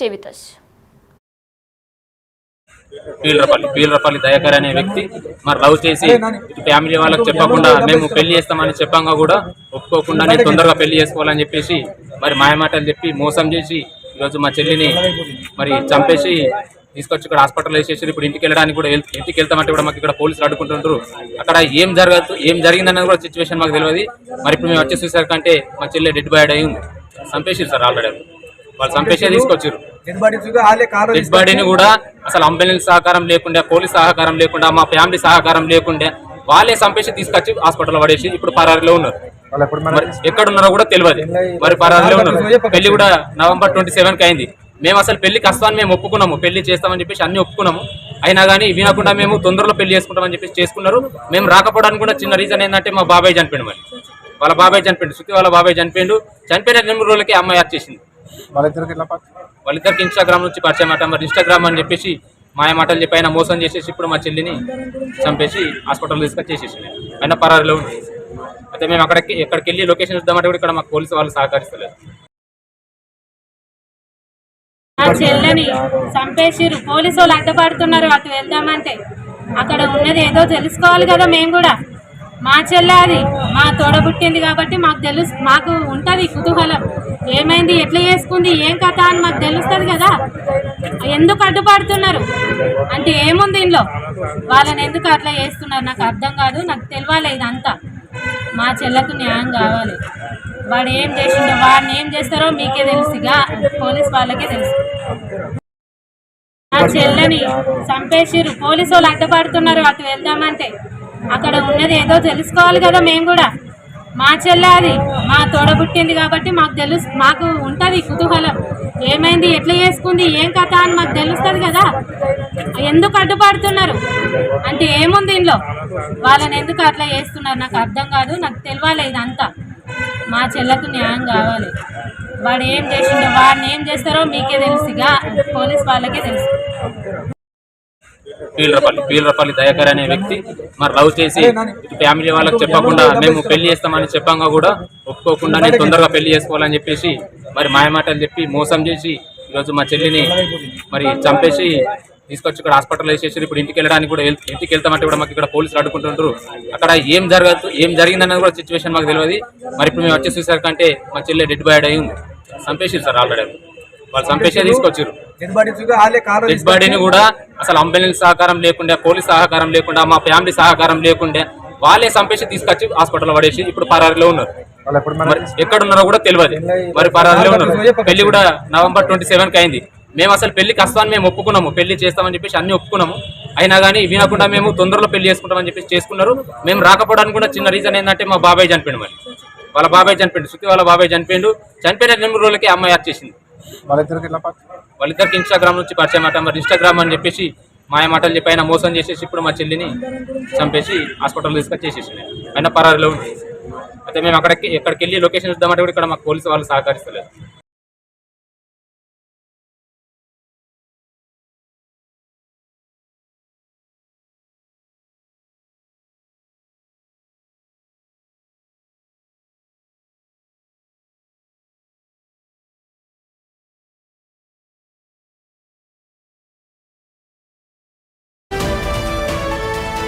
టీవీతోస్ పీలరపల్లి దయాకర్ అనే వ్యక్తి మరి లవ్ చేసి ఫ్యామిలీ వాళ్ళకి చెప్పకుండా మేము పెళ్లి చేస్తామని చెప్పంగా కూడా ఒప్పుకోకుండా నేను తొందరగా పెళ్లి చేసుకోవాలని చెప్పేసి మరి మాయమాటలు చెప్పి మోసం చేసి ఈరోజు మా చెల్లిని మరి చంపేసి తీసుకొచ్చి ఇక్కడ హాస్పిటల్ వేసేసి ఇప్పుడు ఇంటికి వెళ్ళడానికి కూడా ఇంటికి వెళ్తామంటే కూడా మాకు ఇక్కడ పోలీసులు అడ్డుకుంటుంటారు. అక్కడ ఏం జరిగిందన్నది కూడా సిచ్యువేషన్ మాకు తెలియదు. మరి ఇప్పుడు మేము వచ్చి చూసాకంటే మా చెల్లి డెడ్ బాడీ అయి ఉంది. చంపేసారు సార్ ఆల్రెడీ. వాళ్ళు చంపేసే తీసుకొచ్చారు. డెడ్ బాడీని కూడా అసలు అంబులెన్స్ సహకారం లేకుండా, పోలీస్ సహకారం లేకుండా, మా ఫ్యామిలీ సహకారం లేకుండా వాళ్ళే చంపేసి తీసుకొచ్చి హాస్పిటల్ పడేసి ఇప్పుడు పరారీలో ఉన్నారు. ఎక్కడున్నారో కూడా తెలియదు. మరి పరారీలో ఉన్నారు. పెళ్లి కూడా November 27కి అయింది. మేము అసలు పెళ్లికి వస్తామని మేము ఒప్పుకున్నాము, పెళ్లి చేస్తామని చెప్పేసి అన్ని ఒప్పుకున్నాము. అయినా కానీ వినకుండా మేము తొందరలో పెళ్లి చేసుకుంటామని చెప్పేసి చేసుకున్నారు. మేము రాకపోవడానికి కూడా చిన్న రీజన్ ఏంటంటే మా బాబాయ్ చనిపోయిండు. మరి వాళ్ళ బాబాయ్ చనిపోయిండు, శృతి వాళ్ళ బాబాయ్ చనిపోయిండు. చనిపోయిన 2 రోజులకి అమ్మాయి వచ్చేసింది. వాళ్ళిద్దరికి ఇన్స్టాగ్రామ్ నుంచి పరిచయం మాట. మరి ఇన్స్టాగ్రామ్ అని చెప్పేసి మాయ మాటలు చెప్పి ఆయన మోసం చేసేసి ఇప్పుడు మా చెల్లిని చంపేసి హాస్పిటల్ తీసుకొచ్చేసేసి ఆయన పరారీలో ఉంది. అయితే మేము ఎక్కడికి వెళ్ళి లొకేషన్ ఇద్దామంటే కూడా ఇక్కడ మాకు పోలీసు వాళ్ళు సహకరిస్తలేదు. మా చెల్లని చంపేసిరు, పోలీసు వాళ్ళు అడ్డుపడుతున్నారు. అటు వెళ్దామంటే అక్కడ ఉన్నది ఏదో తెలుసుకోవాలి కదా. మేము కూడా మా చెల్లె అది మా తోడబుట్టింది కాబట్టి మాకు ఉంటుంది కుతూహలం. ఏమైంది, ఎట్లా చేసుకుంది, ఏం కథ అని మాకు తెలుస్తుంది కదా. ఎందుకు అడ్డుపడుతున్నారు అంటే ఏముంది ఇంట్లో, వాళ్ళని ఎందుకు అట్లా చేస్తున్నారు నాకు అర్థం కాదు. నాకు తెలియాలి ఇదంతా. మా చెల్లెకు న్యాయం కావాలి. వాడు ఏం చేసిండో, వాడిని ఏం చేస్తారో మీకే తెలుసుగా, పోలీస్ వాళ్ళకే తెలుసు. మా చెల్లని చంపేసిరు, పోలీసు వాళ్ళు అడ్డుపడుతున్నారు. అటు వెళ్దామంటే అక్కడ ఉన్నది ఏదో తెలుసుకోవాలి కదా. మేము కూడా మా చెల్లె అది మా తోడబుట్టింది కాబట్టి మాకు ఉంటుంది కుతూహలం. ఏమైంది, ఎట్లా చేసుకుంది, ఏం కథ అని మాకు తెలుస్తుంది కదా. ఎందుకు అడ్డుపడుతున్నారు అంటే ఏముంది ఇంట్లో, వాళ్ళని ఎందుకు అట్లా చేస్తున్నారు నాకు అర్థం కాదు. నాకు తెలియాలి ఇదంతా. మా చెల్లెకు న్యాయం కావాలి. వాడు ఏం చేసిండో, వాడిని ఏం చేస్తారో మీకే తెలుసుగా, పోలీస్ వాళ్ళకే తెలుసు. పీలరపల్లి దయాకర్ అనే వ్యక్తి మరి లవ్ చేసి ఫ్యామిలీ వాళ్ళకి చెప్పకుండా మేము పెళ్లి చేస్తామని చెప్పంగా కూడా ఒప్పుకోకుండా నేను తొందరగా పెళ్లి చేసుకోవాలని చెప్పేసి మరి మాయమాటలు చెప్పి మోసం చేసి ఈరోజు మా చెల్లిని మరి చంపేసి తీసుకొచ్చి ఇక్కడ హాస్పిటల్ వేసేసి ఇప్పుడు ఇంటికి వెళ్ళడానికి కూడా ఇంటికి వెళ్తామంటే కూడా మాకు ఇక్కడ పోలీసులు అడ్డుకుంటుంటారు. అక్కడ ఏం జరిగిందన్నది కూడా సిచ్యువేషన్ మాకు తెలియదు. మరి ఇప్పుడు మేము వచ్చి చూసాకంటే మా చెల్లి డెడ్ బాడీ అయి ఉంది. చంపేసారు సార్ ఆల్రెడీ. వాళ్ళు చంపేసే తీసుకొచ్చారు. డెడ్ బాడీని కూడా అసలు అంబులెన్స్ సహకారం లేకుండా, పోలీస్ సహకారం లేకుండా, మా ఫ్యామిలీ సహకారం లేకుండా వాళ్ళే చంపేసి తీసుకొచ్చి హాస్పిటల్ పడేసి ఇప్పుడు పరారీలో ఉన్నారు. మరి ఎక్కడున్నారో కూడా తెలియదు. మరి పరారీలో ఉన్నారు. పెళ్లి కూడా November 27కి అయింది. మేము అసలు పెళ్లికి వస్తామని మేము ఒప్పుకున్నాము, పెళ్లి చేస్తామని చెప్పేసి అన్ని ఒప్పుకున్నాము. అయినా కానీ వినకుండా మేము తొందరలో పెళ్లి చేసుకుంటామని చెప్పేసి చేసుకున్నారు. మేము రాకపోవడానికి కూడా చిన్న రీజన్ ఏంటంటే మా బాబాయ్ చనిపోయిండు. మరి వాళ్ళ బాబాయ్ చనిపోయిండు, శృతి వాళ్ళ బాబాయ్ చనిపోయిండు. చనిపోయిన 2 రోజులకి అమ్మాయి వచ్చేసింది. వాళ్ళిద్దరికి ఇన్స్టాగ్రామ్ నుంచి పరిచయం మాట. మరి ఇన్స్టాగ్రామ్ అని చెప్పేసి మాయ మాటలు చెప్పి ఆయన మోసం చేసేసి ఇప్పుడు మా చెల్లిని చంపేసి హాస్పిటల్ తీసుకొచ్చేసేసి ఆయన పరారీలో ఉంది. అయితే మేము ఎక్కడికి వెళ్ళి లొకేషన్ ఇద్దామంటే కూడా ఇక్కడ మాకు పోలీసు వాళ్ళు సహకరిస్తలేదు.